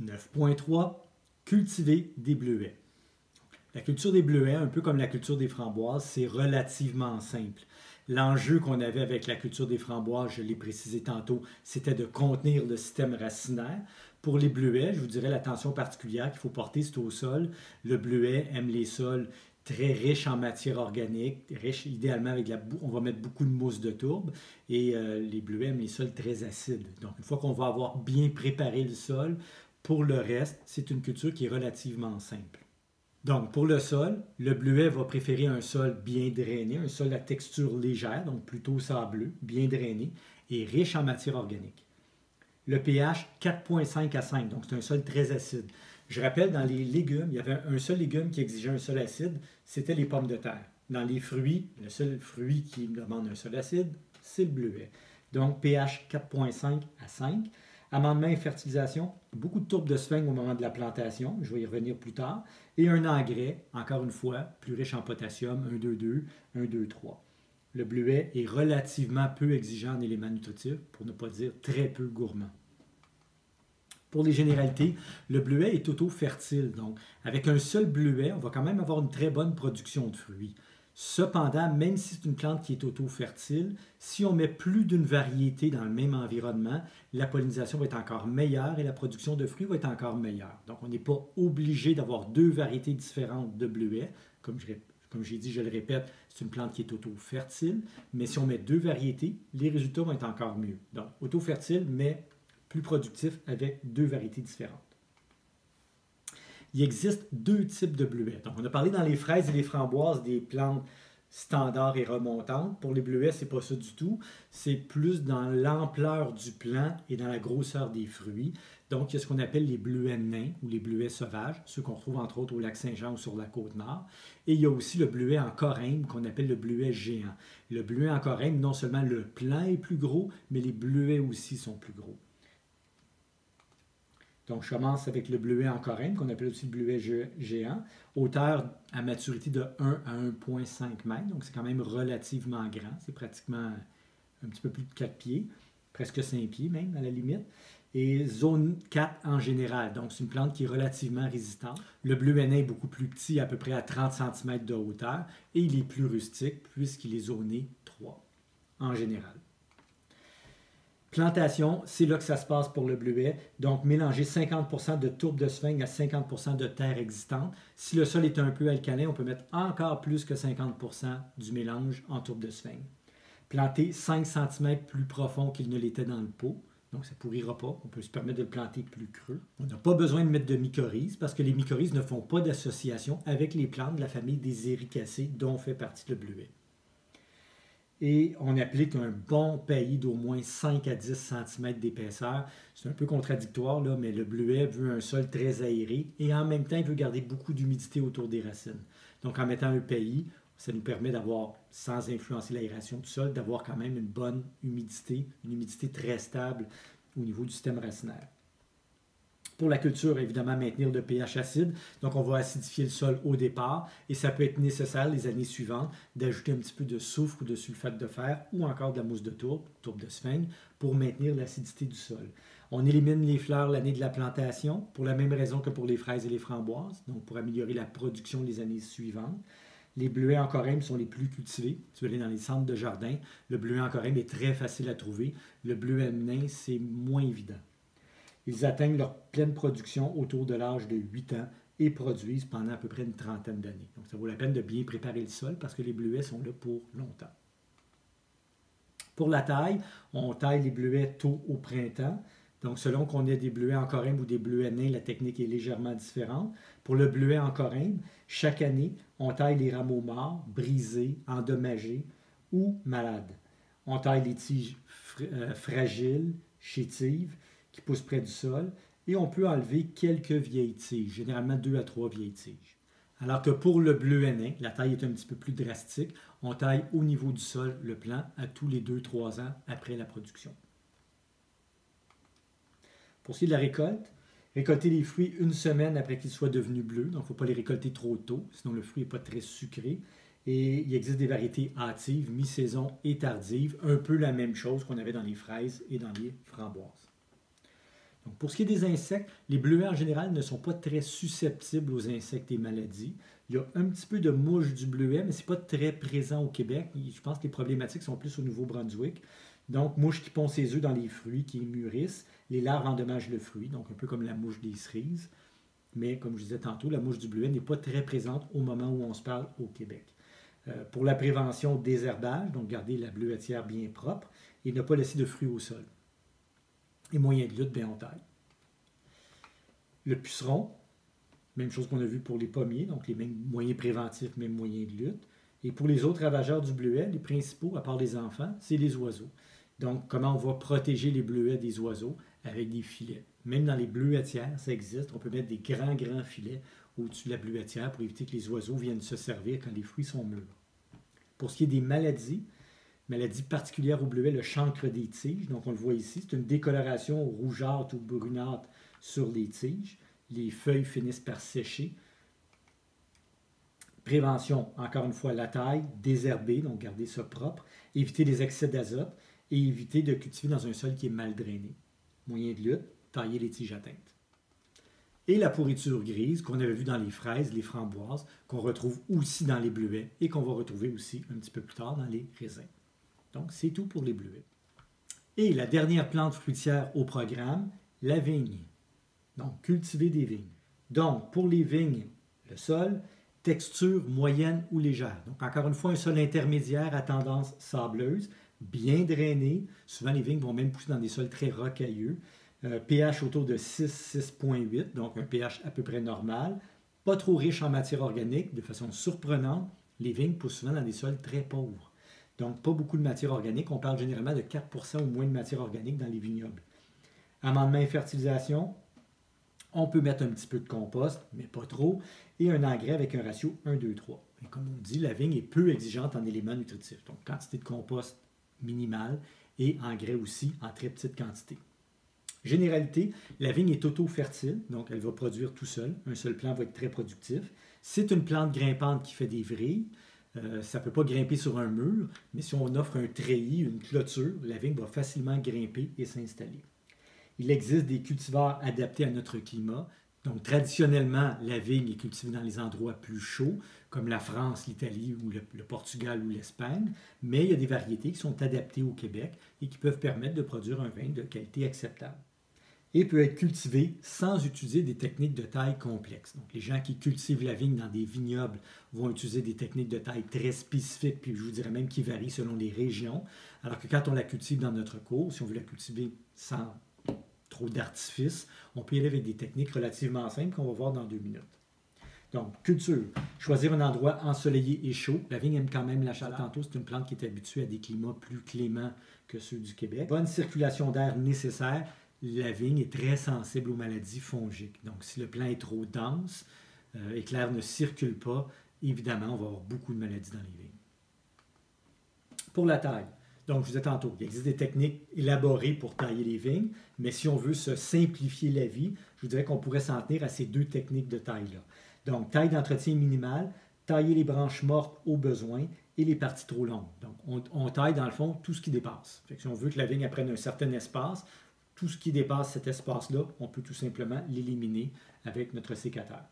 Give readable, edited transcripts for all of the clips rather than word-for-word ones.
9.3. Cultiver des bleuets. La culture des bleuets, un peu comme la culture des framboises, c'est relativement simple. L'enjeu qu'on avait avec la culture des framboises, je l'ai précisé tantôt, c'était de contenir le système racinaire. Pour les bleuets, je vous dirais l'attention particulière qu'il faut porter, c'est au sol. Le bleuet aime les sols très riches en matière organique, riches idéalement avec on va mettre beaucoup de mousse de tourbe, et les bleuets aiment les sols très acides. Donc une fois qu'on va avoir bien préparé le sol, pour le reste, c'est une culture qui est relativement simple. Donc, pour le sol, le bleuet va préférer un sol bien drainé, un sol à texture légère, donc plutôt sableux, bien drainé et riche en matière organique. Le pH 4,5 à 5, donc c'est un sol très acide. Je rappelle, dans les légumes, il y avait un seul légume qui exigeait un sol acide, c'était les pommes de terre. Dans les fruits, le seul fruit qui demande un sol acide, c'est le bleuet. Donc, pH 4,5 à 5. Amendement et fertilisation, beaucoup de tourbe de sphène au moment de la plantation, je vais y revenir plus tard, et un engrais, encore une fois, plus riche en potassium, 1,2,2, 1,2,3. Le bleuet est relativement peu exigeant en éléments nutritifs, pour ne pas dire très peu gourmand. Pour les généralités, le bleuet est auto-fertile, donc avec un seul bleuet, on va quand même avoir une très bonne production de fruits. Cependant, même si c'est une plante qui est auto-fertile, si on met plus d'une variété dans le même environnement, la pollinisation va être encore meilleure et la production de fruits va être encore meilleure. Donc, on n'est pas obligé d'avoir deux variétés différentes de bleuets. Comme j'ai dit, je le répète, c'est une plante qui est auto-fertile, mais si on met deux variétés, les résultats vont être encore mieux. Donc, auto-fertile, mais plus productif avec deux variétés différentes. Il existe deux types de bleuets. Donc, on a parlé dans les fraises et les framboises des plantes standards et remontantes. Pour les bleuets, ce n'est pas ça du tout. C'est plus dans l'ampleur du plant et dans la grosseur des fruits. Donc, il y a ce qu'on appelle les bleuets nains ou les bleuets sauvages, ceux qu'on retrouve entre autres au lac Saint-Jean ou sur la Côte-Nord. Et il y a aussi le bleuet en corymbe qu'on appelle le bleuet géant. Le bleuet en corymbe, non seulement le plant est plus gros, mais les bleuets aussi sont plus gros. Donc, je commence avec le bleuet en corymbe, qu'on appelle aussi le bleuet géant, hauteur à maturité de 1 à 1,5 m. Donc, c'est quand même relativement grand. C'est pratiquement un petit peu plus de 4 pieds, presque 5 pieds même à la limite. Et zone 4 en général. Donc, c'est une plante qui est relativement résistante. Le bleuet nain est beaucoup plus petit, à peu près à 30 cm de hauteur, et il est plus rustique puisqu'il est zoné 3 en général. Plantation, c'est là que ça se passe pour le bleuet. Donc, mélanger 50 de tourbe de sphène à 50 de terre existante. Si le sol est un peu alcalin, on peut mettre encore plus que 50 du mélange en tourbe de sphène. Planter 5 cm plus profond qu'il ne l'était dans le pot. Donc, ça ne pourrira pas. On peut se permettre de le planter plus creux. On n'a pas besoin de mettre de mycorhizes parce que les mycorhizes ne font pas d'association avec les plantes de la famille des éricacées dont fait partie le bleuet. Et on applique un bon paillis d'au moins 5 à 10 cm d'épaisseur. C'est un peu contradictoire, là, mais le bleuet veut un sol très aéré et en même temps, il veut garder beaucoup d'humidité autour des racines. Donc, en mettant un paillis, ça nous permet d'avoir, sans influencer l'aération du sol, d'avoir quand même une bonne humidité, une humidité très stable au niveau du système racinaire. Pour la culture, évidemment, maintenir le pH acide. Donc, on va acidifier le sol au départ et ça peut être nécessaire les années suivantes d'ajouter un petit peu de soufre ou de sulfate de fer ou encore de la mousse de tourbe de sphène, pour maintenir l'acidité du sol. On élimine les fleurs l'année de la plantation pour la même raison que pour les fraises et les framboises, donc pour améliorer la production les années suivantes. Les bleuets en corymbe sont les plus cultivés. Tu vas aller dans les centres de jardin. Le bleuet en corymbe est très facile à trouver. Le bleuet nain, c'est moins évident. Ils atteignent leur pleine production autour de l'âge de 8 ans et produisent pendant à peu près une trentaine d'années. Donc, ça vaut la peine de bien préparer le sol parce que les bleuets sont là pour longtemps. Pour la taille, on taille les bleuets tôt au printemps. Donc, selon qu'on ait des bleuets en corymbe ou des bleuets nains, la technique est légèrement différente. Pour le bleuet en corymbe, chaque année, on taille les rameaux morts, brisés, endommagés ou malades. On taille les tiges fragiles, chétives, qui poussent près du sol, et on peut enlever quelques vieilles tiges, généralement 2 à 3 vieilles tiges. Alors que pour le bleuet nain, la taille est un petit peu plus drastique. On taille au niveau du sol le plant à tous les 2-3 ans après la production. Pour ce qui est de la récolte, récolter les fruits une semaine après qu'ils soient devenus bleus, donc il ne faut pas les récolter trop tôt, sinon le fruit n'est pas très sucré. Et il existe des variétés hâtives, mi-saison et tardives, un peu la même chose qu'on avait dans les fraises et dans les framboises. Donc, Donc, pour ce qui est des insectes, les bleuets en général ne sont pas très susceptibles aux insectes et maladies. Il y a un petit peu de mouche du bleuet, mais ce n'est pas très présent au Québec. Je pense que les problématiques sont plus au Nouveau-Brunswick. Donc, mouche qui pond ses œufs dans les fruits qui mûrissent. Les larves endommagent le fruit, donc un peu comme la mouche des cerises. Mais comme je disais tantôt, la mouche du bleuet n'est pas très présente au moment où on se parle au Québec. Pour la prévention, désherbage, donc garder la bleuetière bien propre et ne pas laisser de fruits au sol. Et moyen de lutte, bien on taille. Le puceron, même chose qu'on a vu pour les pommiers, donc les mêmes moyens préventifs, même moyens de lutte. Et pour les autres ravageurs du bleuet, les principaux, à part les enfants, c'est les oiseaux. Donc, comment on va protéger les bleuets des oiseaux? Avec des filets. Même dans les bleuetières, ça existe. On peut mettre des grands filets au-dessus de la bleuetière pour éviter que les oiseaux viennent se servir quand les fruits sont mûrs. Pour ce qui est des maladies particulières au bleuet, le chancre des tiges. Donc, on le voit ici, c'est une décoloration rougeâtre ou brunâtre sur les tiges. Les feuilles finissent par sécher. Prévention, encore une fois, la taille, désherber, donc garder ça propre, éviter les excès d'azote et éviter de cultiver dans un sol qui est mal drainé. Moyen de lutte, tailler les tiges atteintes. Et la pourriture grise qu'on avait vu dans les fraises, les framboises, qu'on retrouve aussi dans les bleuets et qu'on va retrouver aussi un petit peu plus tard dans les raisins. Donc, c'est tout pour les bleuets. Et la dernière plante fruitière au programme, la vigne. Donc, cultiver des vignes. Donc, pour les vignes, le sol, texture moyenne ou légère. Donc, encore une fois, un sol intermédiaire à tendance sableuse, bien drainé. Souvent, les vignes vont même pousser dans des sols très rocailleux. pH autour de 6, 6,8, donc un pH à peu près normal. Pas trop riche en matière organique. De façon surprenante, les vignes poussent souvent dans des sols très pauvres. Donc, pas beaucoup de matière organique. On parle généralement de 4% ou moins de matière organique dans les vignobles. Amendement et fertilisation. On peut mettre un petit peu de compost, mais pas trop, et un engrais avec un ratio 1, 2, 3. Et comme on dit, la vigne est peu exigeante en éléments nutritifs. Donc, quantité de compost minimale et engrais aussi en très petite quantité. Généralité, la vigne est auto-fertile, donc elle va produire tout seul. Un seul plant va être très productif. C'est une plante grimpante qui fait des vrilles. Ça ne peut pas grimper sur un mur, mais si on offre un treillis, une clôture, la vigne va facilement grimper et s'installer. Il existe des cultivars adaptés à notre climat. Donc, traditionnellement, la vigne est cultivée dans les endroits plus chauds, comme la France, l'Italie ou le Portugal ou l'Espagne, mais il y a des variétés qui sont adaptées au Québec et qui peuvent permettre de produire un vin de qualité acceptable. Et peut être cultivé sans utiliser des techniques de taille complexes. Donc, les gens qui cultivent la vigne dans des vignobles vont utiliser des techniques de taille très spécifiques, puis je vous dirais même qui varient selon les régions, alors que quand on la cultive dans notre cour, si on veut la cultiver sans trop d'artifice, on peut y aller avec des techniques relativement simples qu'on va voir dans 2 minutes. Donc, culture. Choisir un endroit ensoleillé et chaud. La vigne aime quand même la chaleur. Tantôt, c'est une plante qui est habituée à des climats plus cléments que ceux du Québec. Bonne circulation d'air nécessaire. La vigne est très sensible aux maladies fongiques. Donc, si le plant est trop dense et que l'air ne circule pas, évidemment, on va avoir beaucoup de maladies dans les vignes. Pour la taille. Donc, je vous disais tantôt, il existe des techniques élaborées pour tailler les vignes, mais si on veut se simplifier la vie, je vous dirais qu'on pourrait s'en tenir à ces 2 techniques de taille-là. Donc, taille d'entretien minimale, tailler les branches mortes au besoin et les parties trop longues. Donc, on taille dans le fond tout ce qui dépasse. Fait que si on veut que la vigne prenne un certain espace, tout ce qui dépasse cet espace-là, on peut tout simplement l'éliminer avec notre sécateur.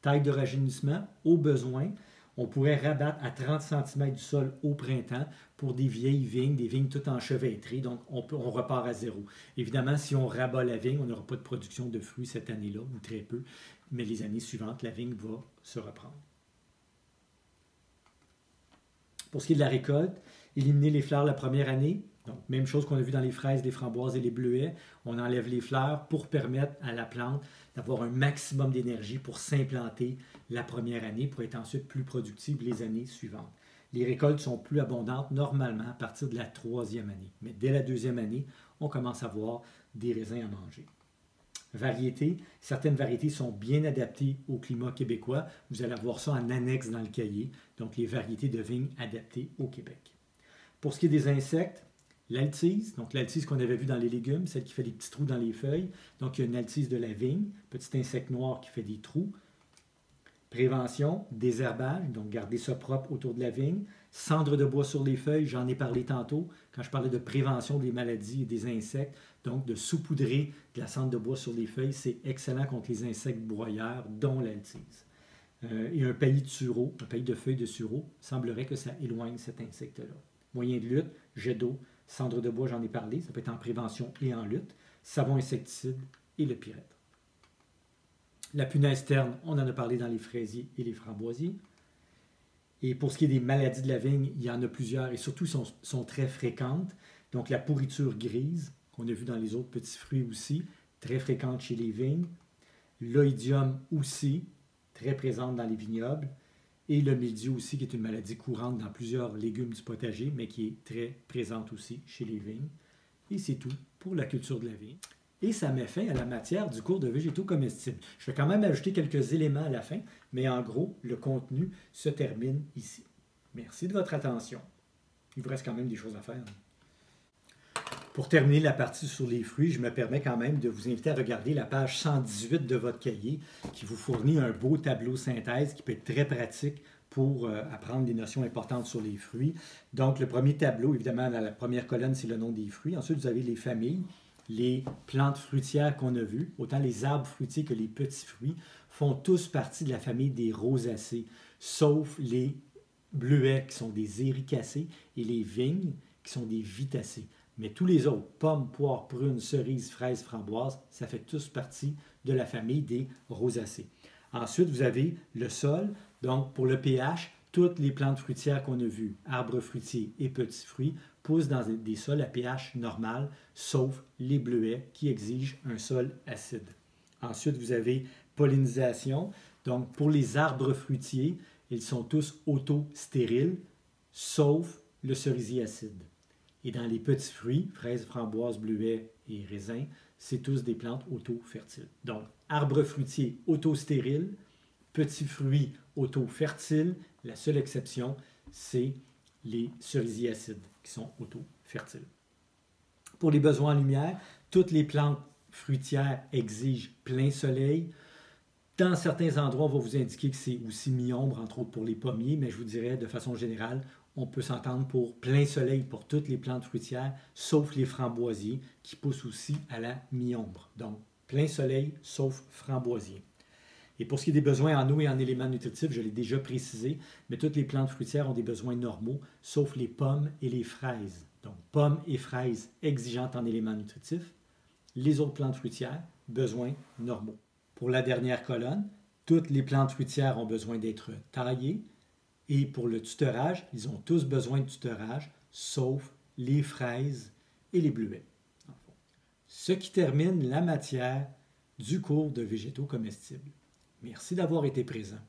Taille de rajeunissement au besoin. On pourrait rabattre à 30 cm du sol au printemps pour des vieilles vignes, des vignes toutes enchevêtrées, donc on repart à zéro. Évidemment, si on rabat la vigne, on n'aura pas de production de fruits cette année-là, ou très peu, mais les années suivantes, la vigne va se reprendre. Pour ce qui est de la récolte, éliminer les fleurs la première année. Donc, même chose qu'on a vu dans les fraises, les framboises et les bleuets. On enlève les fleurs pour permettre à la plante d'avoir un maximum d'énergie pour s'implanter la première année, pour être ensuite plus productive les années suivantes. Les récoltes sont plus abondantes normalement à partir de la 3e année. Mais dès la 2e année, on commence à avoir des raisins à manger. Variétés. Certaines variétés sont bien adaptées au climat québécois. Vous allez avoir ça en annexe dans le cahier. Donc, les variétés de vignes adaptées au Québec. Pour ce qui est des insectes, l'altise, donc l'altise qu'on avait vu dans les légumes, celle qui fait des petits trous dans les feuilles. Donc, il y a une altise de la vigne, petit insecte noir qui fait des trous. Prévention, désherbage, donc garder ça propre autour de la vigne. Cendre de bois sur les feuilles, j'en ai parlé tantôt quand je parlais de prévention des maladies et des insectes. Donc, de saupoudrer de la cendre de bois sur les feuilles, c'est excellent contre les insectes broyeurs, dont l'altise. Et un paillis de sureau, un paillis de feuilles de sureau, semblerait que ça éloigne cet insecte-là. Moyen de lutte, jet d'eau, cendre de bois, j'en ai parlé, ça peut être en prévention et en lutte. Savon insecticide et le pyrètre. La punaise terne, on en a parlé dans les fraisiers et les framboisiers. Et pour ce qui est des maladies de la vigne, il y en a plusieurs et surtout sont très fréquentes. Donc la pourriture grise, qu'on a vu dans les autres petits fruits aussi, très fréquente chez les vignes. L'oïdium aussi, très présente dans les vignobles. Et le mildiou aussi, qui est une maladie courante dans plusieurs légumes du potager, mais qui est très présente aussi chez les vignes. Et c'est tout pour la culture de la vigne. Et ça met fin à la matière du cours de végétaux comestibles. Je vais quand même ajouter quelques éléments à la fin, mais en gros, le contenu se termine ici. Merci de votre attention. Il vous reste quand même des choses à faire. Pour terminer la partie sur les fruits, je me permets quand même de vous inviter à regarder la page 118 de votre cahier qui vous fournit un beau tableau synthèse qui peut être très pratique pour apprendre des notions importantes sur les fruits. Donc, le premier tableau, évidemment, dans la première colonne, c'est le nom des fruits. Ensuite, vous avez les familles. Les plantes fruitières qu'on a vues, autant les arbres fruitiers que les petits fruits, font tous partie de la famille des rosacées, sauf les bleuets qui sont des éricacées et les vignes qui sont des vitacées. Mais tous les autres, pommes, poires, prunes, cerises, fraises, framboises, ça fait tous partie de la famille des rosacées. Ensuite, vous avez le sol. Donc, pour le pH, toutes les plantes fruitières qu'on a vues, arbres fruitiers et petits fruits, poussent dans des sols à pH normal, sauf les bleuets qui exigent un sol acide. Ensuite, vous avez pollinisation. Donc, pour les arbres fruitiers, ils sont tous auto-stériles, sauf le cerisier acide. Et dans les petits fruits, fraises, framboises, bleuets et raisins, c'est tous des plantes auto-fertiles. Donc, arbres fruitiers auto-stériles, petits fruits auto-fertiles. La seule exception, c'est les cerisiers acides qui sont auto-fertiles. Pour les besoins en lumière, toutes les plantes fruitières exigent plein soleil. Dans certains endroits, on va vous indiquer que c'est aussi mi-ombre, entre autres pour les pommiers, mais je vous dirais de façon générale, on peut s'entendre pour plein soleil pour toutes les plantes fruitières, sauf les framboisiers qui poussent aussi à la mi-ombre. Donc, plein soleil, sauf framboisiers. Et pour ce qui est des besoins en eau et en éléments nutritifs, je l'ai déjà précisé, mais toutes les plantes fruitières ont des besoins normaux, sauf les pommes et les fraises. Donc, pommes et fraises exigeantes en éléments nutritifs. Les autres plantes fruitières, besoins normaux. Pour la dernière colonne, toutes les plantes fruitières ont besoin d'être taillées. Et pour le tutorage, ils ont tous besoin de tutorage, sauf les fraises et les bleuets. Ce qui termine la matière du cours de végétaux comestibles. Merci d'avoir été présent.